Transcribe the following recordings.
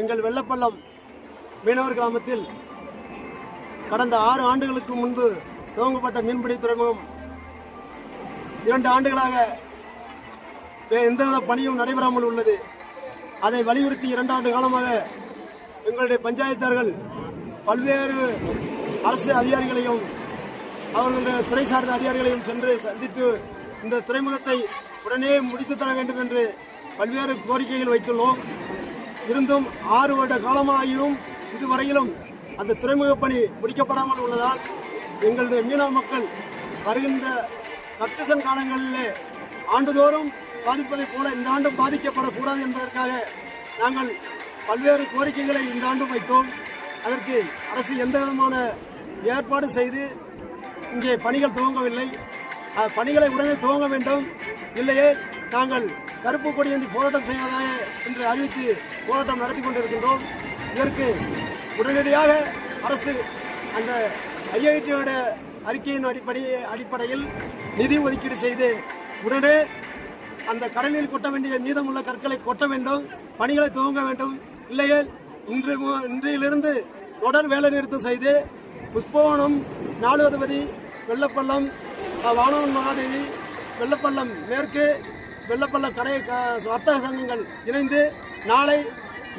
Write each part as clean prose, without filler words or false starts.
எங்கள் வெள்ளப்பள்ளம் மீனவர் கிராமத்தில் கடந்த 6 ஆண்டுகளுக்கு முன்பு துவங்கப்பட்ட மீன்பிடி துறைமுகம் 2 ஆண்டுகளாக எந்தவித பணியும் நடைபெறாமல் உள்ளது. அதை வலியுறுத்தி 2 ஆண்டு காலமாக எங்களுடைய பஞ்சாயத்தார்கள் பல்வேறு அரசு அதிகாரிகளையும் அவர்களுடைய துறை சார்ந்த அதிகாரிகளையும் சென்று சந்தித்து இந்த துறைமுகத்தை உடனே முடித்து தர வேண்டும் என்று பல்வேறு கோரிக்கைகள் வைத்துள்ளோம். இருந்தும் 6 வருட காலமாகியும் இதுவரையிலும் அந்த துறைமுக பணி முடிக்கப்படாமல் உள்ளதால் எங்களுடைய மீனவ மக்கள் வருகின்ற கன்செஷன் காலங்களிலே ஆண்டுதோறும் பாதிப்பதைப் போல இந்த ஆண்டும் பாதிக்கப்படக்கூடாது என்பதற்காக நாங்கள் பல்வேறு கோரிக்கைகளை இந்த ஆண்டும் வைத்தோம். அதற்கு அரசு எந்த விதமான ஏற்பாடு செய்து இங்கே பணிகள் துவங்கவில்லை. பணிகளை உடனே துவங்க வேண்டும், இல்லையே நாங்கள் கருப்பு கொடியேந்தி போராட்டம் செய்வதாக என்று அறிவித்து போராட்டம் நடத்தி கொண்டிருக்கின்றோம். இதற்கு உடனடியாக அரசு அந்த ஐஐடியோட அறிக்கையின் அடிப்படையில் நிதி ஒதுக்கீடு செய்து உடனே அந்த கடலில் கொட்ட வேண்டிய மீதமுள்ள கற்களை கொட்ட வேண்டும், பணிகளை துவங்க வேண்டும். இல்லையே இன்றிலிருந்து தொடர் வேலை நிறுத்தம் செய்து புஷ்பவனம், நாலுவதபதி, வெள்ளப்பள்ளம், வானவன் மகாதேவி, வெள்ளப்பள்ளம் மேற்கு, வெள்ளப்பள்ளம் கடை வர்த்தக சங்கங்கள் இணைந்து நாளை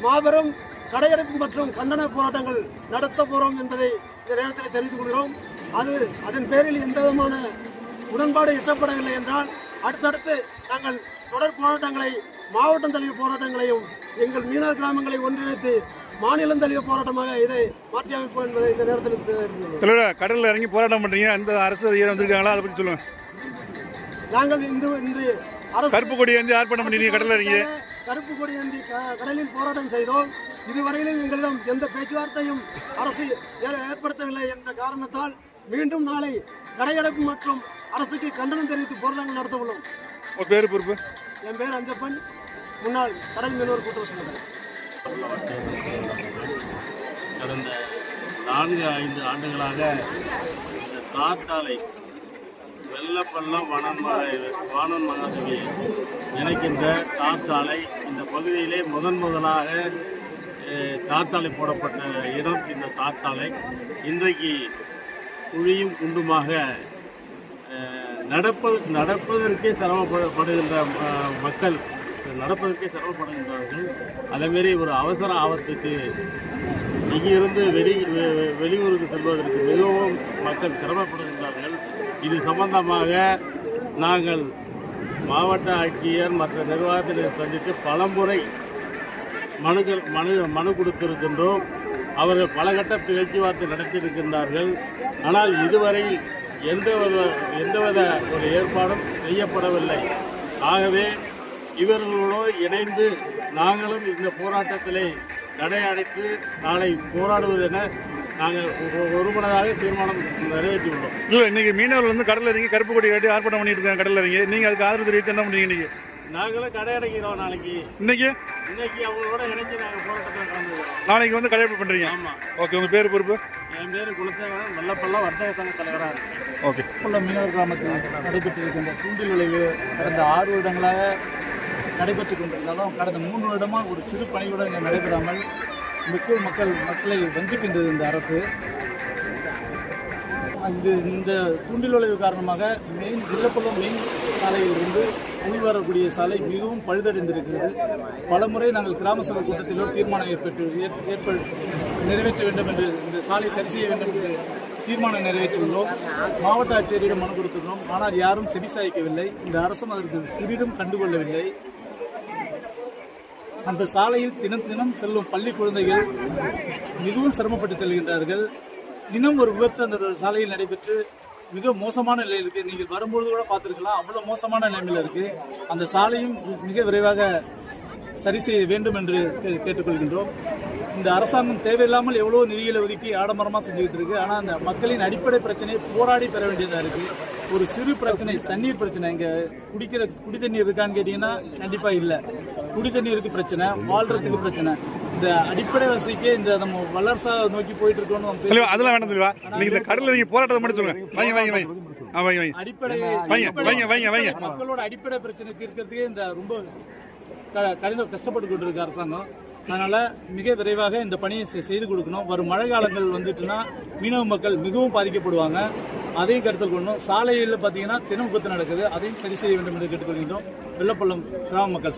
மாபெரும் கடையடைப்பு மற்றும் கண்டன போராட்டங்கள் நடத்த போகிறோம் என்பதை இந்த நேரத்தில் தெரிவித்துக் கொள்கிறோம். அதன் பேரில் எந்த விதமான உடன்பாடு எட்டப்படவில்லை என்றால் அடுத்தடுத்து நாங்கள் தொடர் போராட்டங்களை, மாவட்டம் தழுவிய போராட்டங்களையும் எங்கள் மீனவ கிராமங்களை ஒன்றிணைத்து மாநிலம் தழுவிய போராட்டமாக இதை மாற்றி அமைப்போம் என்பதை இந்த நேரத்தில் கடலில் இறங்கி போராட்டம் பண்றீங்க. அந்த அரசு அதிகாரி வந்திருக்காங்களா, அதை பற்றி சொல்லுங்க. நாங்கள் இன்று கருப்பு கொடி ஏந்தி ஆர்ப்பாட்டம் பண்ணி கடலில் இறங்கி கருப்பு கொடி ஏந்தி கடலில் போராட்டம் செய்தோம். இதுவரையிலும் எங்களிடம் எந்த பேச்சுவார்த்தையும் அரசு ஏற்படுத்தவில்லை என்ற காரணத்தால் மீண்டும் நாளை கடையடைப்பு மற்றும் அரசுக்கு கண்டனம் தெரிவித்து போராட்டங்கள் நடத்த உள்ளோம். பேரு பொறுப்பு? என் பேர் அஞ்சப்பன், முன்னாள் கடல் மீனவர் கூட்டுறவு சங்கத்தில். கடந்த 4-5 ஆண்டுகளாக இந்த காத்தாலை வெள்ளப்பள்ளம் வானன் மகாதேவி இணைக்கின்ற காத்தாலை இந்த பகுதியிலே முதலாக காத்தாலை போடப்பட்ட இடம் இந்த காத்தாலை இன்றைக்கு குழியும் குண்டுமாக நடப்பதற்கே சிரமப்படுகின்ற மக்கள் நடப்பதற்கே சிரமப்படுகின்றார்கள். அதேமாரி ஒரு அவசர ஆபத்துக்கு இங்கிருந்து வெளியூருக்கு செல்வதற்கு மிகவும் மக்கள் சிரமப்படுகின்றார்கள். இது சம்பந்தமாக நாங்கள் மாவட்ட ஆட்சியர் மற்ற நிர்வாகத்தினை சந்தித்து பலமுறை மனு கொடுத்திருக்கின்றோம். அவர்கள் பலகட்ட பேச்சுவார்த்தை நடத்தியிருக்கின்றார்கள். ஆனால் இதுவரை எந்தவித ஒரு ஏற்பாடும் செய்யப்படவில்லை. ஆகவே இவர்களோடு இணைந்து நாங்களும் இந்த போராட்டத்திலே தடையடைத்து நாளை போராடுவதென நாங்கள் ஒருமனதாக தீர்மானம் நிறைவேற்றியுள்ளோம். இல்லை, இன்னைக்கு மீனவர்கள் வந்து கடலில் இறங்கி கருப்பு கொடி காட்டி ஆர்ப்பாட்டம் பண்ணிட்டு இருக்காங்க கடலில் இறங்கி. நீங்கள் அதுக்கு ஆதரவு தெரிவித்து என்ன பண்ணுறீங்க? இன்னைக்கு நாங்களும் கடையடைக்கிறோம். இன்னைக்கு அவங்களோட இணைஞ்சு நாங்கள் போராட்டத்தில் கலந்துக்கிறோம். நாளைக்கு வந்து கடையடைப்பு பண்ணுறீங்க? ஆமாம். ஓகே, உங்கள் பேர் பொறுப்பு? என் பேர் குலசேகரன், வெள்ளப்பள்ளம் வர்த்தக சங்க தலைவராக இருக்கேன். ஓகே. மீனவர் கிராமத்தில் நடைபெற்றிருக்கின்ற தூண்டில் விளைவு கடந்த 6 வருடங்களாக நடைபெற்று கொண்டிருந்தாலும் கடந்த 3 வருடமாக ஒரு சிறு பணியுடன் இங்கே நடைபெறாமல் மக்களை வஞ்சிக்கின்றது இந்த அரசு. இந்த தூண்டில் விளைவு காரணமாக வெள்ளப்பள்ளம் மெயின் சாலையிலிருந்து உள்வரக்கூடிய சாலை மிகவும் பழுதடைந்திருக்கிறது. பலமுறை நாங்கள் கிராம சபை கூட்டத்திலோ தீர்மானம் நிறைவேற்ற வேண்டும் என்று, இந்த சாலை சரி செய்ய வேண்டும் என்று தீர்மானம் நிறைவேற்றியுள்ளோம். மாவட்ட ஆட்சியரிடம் மனு கொடுத்துள்ளோம். ஆனால் யாரும் செவிசாய்க்கவில்லை. இந்த அரசும் அதற்கு சிறிதும் கண்டுகொள்ளவில்லை. அந்த சாலையில் தினம் செல்லும் பள்ளி குழந்தைகள் மிகவும் சிரமப்பட்டு செல்கின்றார்கள். தினம் ஒரு விபத்து அந்த சாலையில் நடைபெற்று மிக மோசமான நிலையில் இருக்குது. நீங்கள் வரும்பொழுது கூட பார்த்துருக்கலாம், அவ்வளோ மோசமான நிலைமையில் இருக்குது. அந்த சாலையும் மிக விரைவாக சரி செய்ய வேண்டும் என்று கேட்டுக்கொள்கின்றோம். இந்த அரசாங்கம் தேவையில்லாமல் எவ்வளோ நிதிகளை ஒதுக்கி ஆடம்பரமாக செஞ்சுக்கிட்டு இருக்கு. ஆனால் அந்த மக்களின் அடிப்படை பிரச்சனையை போராடி பெற வேண்டியதாக இருக்குது. ஒரு சிறு பிரச்சனை, தண்ணீர் பிரச்சனை, இங்கே குடி தண்ணீர் இருக்கான்னு கேட்டிங்கன்னா கண்டிப்பாக இல்லை. குடி தண்ணீருக்கு பிரச்சனை, வாழ்றதுக்கு பிரச்சனை. இந்த அடிப்படை வசதிக்கு இந்த நம்ம வளர்ச்சா நோக்கி போயிட்டு இருக்கோம். அதெல்லாம் வேண்டாம் தெளிவா. நீங்க இந்த கடல்ல நீங்க போராட்டத்தை மட்டும் சொல்லுங்க. அடிப்படை மக்களோட அடிப்படை பிரச்சனை தீர்க்கிறதுக்கே இந்த ரொம்ப கஷ்டப்பட்டு கொண்டு இருக்கு அரசாங்கம். அதனால மிக விரைவாக இந்த பணியை செய்து கொடுக்கணும். வரும் மழை காலங்கள் வந்துட்டுன்னா மீனவ மக்கள் மிகவும் பாதிக்கப்படுவாங்க. அதையும் கருத்தில் கொள்ளணும். சாலையில் பார்த்தீங்கன்னா தினம் விபத்து நடக்குது, அதையும் சரி செய்ய வேண்டும் என்று கேட்டுக்கொள்கின்றோம். வெள்ளப்பள்ளம் கிராம மக்கள்